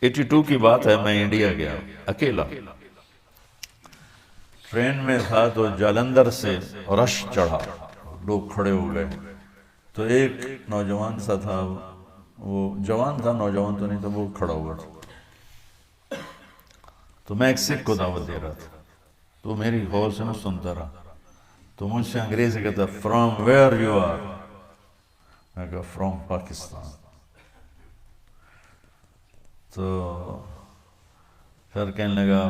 82 کی بات ہے، میں انڈیا گیا اکیلا، ٹرین میں تھا تو جالندھر سے رش چڑھا، لوگ کھڑے ہو گئے، تو ایک نوجوان سا تھا، وہ جوان تھا، نوجوان تو نہیں تھا، وہ کھڑا ہوا تھا، تو میں ایک سکھ کو دعوت دے رہا تھا، تو میری غور سے نہ سنتا رہا، تو مجھ سے انگریزی کہتا فرام ویئر یو آر، میں کہا فرام پاکستان، تو پھر کہنے لگا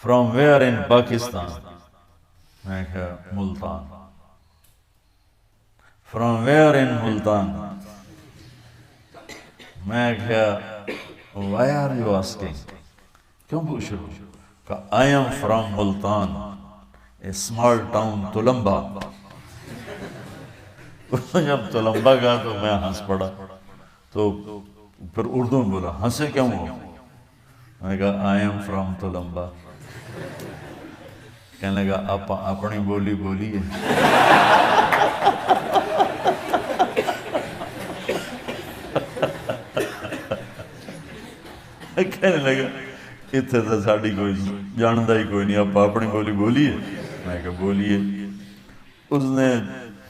فرام ویئر ان پاکستان، میں کہا ملتان، فرام ویئر ان ملتان، میں کہا وائی آر یو آسکنگ، کیوں پوچھ رہا ہوں، کہا I am from Multan, a small town Tulamba, جب تلمبا کہا تو میں ہنس پڑا، تو پھر اردو میں بولا ہنسے کیوں ہو، میں کہا آئی ایم فرام تلمبا، کہنے لگا آپ اپنی بولی بولیے، کہنے لگا اتنے تو ساڑی کوئی جاندہ ہی کوئی نہیں، آپ اپنی بولی بولیے، میں کہا بولیے، اس نے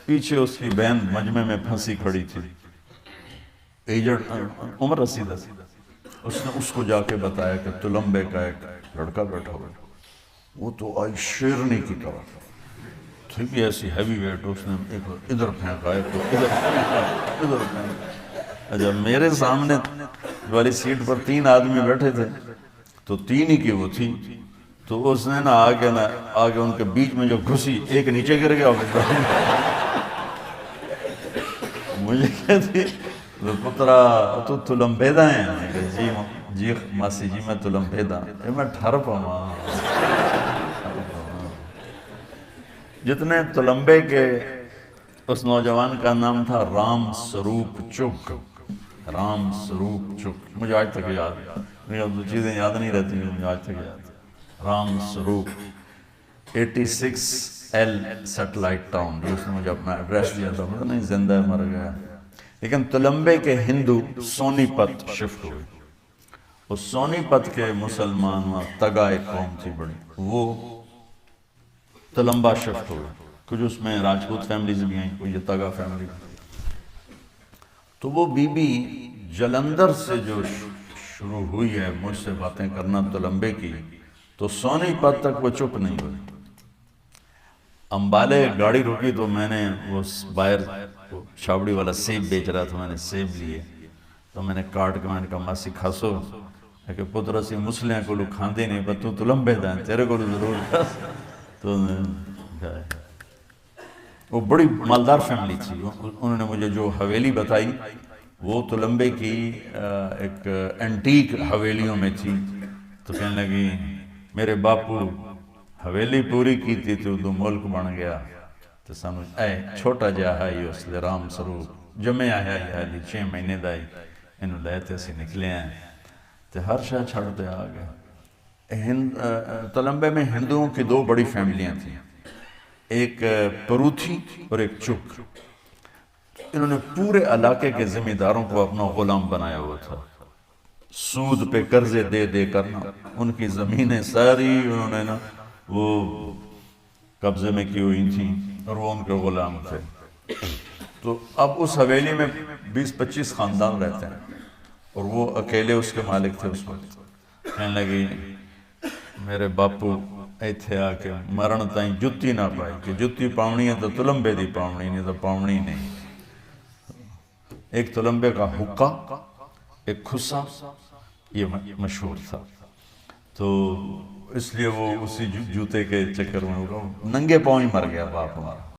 پیچھے اس کی بہن مجمع میں پھنسی کھڑی تھی، ایجنٹ عمر رسیدہ، اس نے اس کو جا کے بتایا کہ تلمبے کا ایک لڑکا بیٹھا ہوا، وہ تو آئی شیرنی کی طرح تھی بھی ایسی ہیوی ویٹ، اس نے ایک ادھر پھینکا، ایک تو ادھر پھینکا، ادھر پھینکا، جب میرے سامنے والی سیٹ پر 3 آدمی بیٹھے تھے تو 3 ہی کی وہ تھی، تو اس نے نا آگے ان کے بیچ میں جو گھسی، ایک نیچے گر گیا، مجھے کہتی پترا تو تلمبیدہ ہیں، میں کہا جی ماسی جی میں تلمبیدہ، میں ٹھر پاؤں، جتنے تلمبے کے، اس نوجوان کا نام تھا رام سروپ چک، رام سروپ چک، مجھے آج تک یاد ہے، مجھے اب چیزیں یاد نہیں رہتی ہیں، مجھے آج تک یاد ہے، رام سروپ 86L سیٹلائٹ ٹاؤن، جو اس نے مجھے اپنا ایڈریس دیا تھا، مجھے نہیں زندہ ہے مر گیا، لیکن تلمبے کے ہندو سونی پت شفٹ ہوئے، اس سونی پت کے مسلمان وہاں تگا ایک قوم تھی بڑی، وہ تلمبا شفٹ ہوئے، کچھ اس میں راجپوت فیملیز بھی ہیں، کوئی یہ تگا فیملی، تو وہ بی بی جلندر سے جو شروع ہوئی ہے مجھ سے باتیں کرنا تلمبے کی، تو سونی پت تک وہ چپ نہیں ہوئی، امبالے گاڑی رکی تو میں نے وہ باہر چھاوڑی والا سیب بیچ رہا تھا، میں نے سیب لیے، تو میں نے کاٹ کے میں نے کہا ماسی کھاسو، کہ پترہ سی مسلیاں کو لوگ کھاندے نہیں، پر تو تلمبے دائیں، تیرے کو ضرور کھاس، تو وہ بڑی مالدار فیملی تھی، انہوں نے مجھے جو حویلی بتائی وہ تلمبے کی ایک اینٹیک حویلیوں میں تھی، تو کہنے لگی میرے باپو حویلی پوری کی تھی تو ملک بن گیا، تو سمجھ اے چھوٹا جا ہے اس لئے رام سروپ جمعے آیا ہے 6 مہینے دائی انہوں لیتے سے نکلے ہیں، تو ہر شاہ چھڑتے آگئے۔ تلمبے میں ہندوؤں کی 2 بڑی فیملیاں تھیں، ایک پروتھی اور ایک چک، انہوں نے پورے علاقے کے ذمہ داروں کو اپنا غلام بنایا ہوا تھا، سود پہ قرضے دے دے کرنا، ان کی زمینیں ساری انہوں نے نا وہ قبضے میں کی ہوئی تھیں اور وہ ان کے غلام تھے، تو اب اس حویلی میں 20-25 خاندان رہتے ہیں اور وہ اکیلے اس کے مالک تھے اس وقت، کہنے لگی میرے باپو ایتھے آکے مرن تائیں جتی نہ پائی، کہ جتی پاؤنی ہے تو تلمبے دی پاؤنی نہیں تو پاؤنی نہیں، ایک تلمبے کا حقہ، ایک کھسا، یہ مشہور تھا، تو اس لیے وہ اسی جوتے کے چکر میں ننگے پاؤں ہی مر گیا باپ ہمارا۔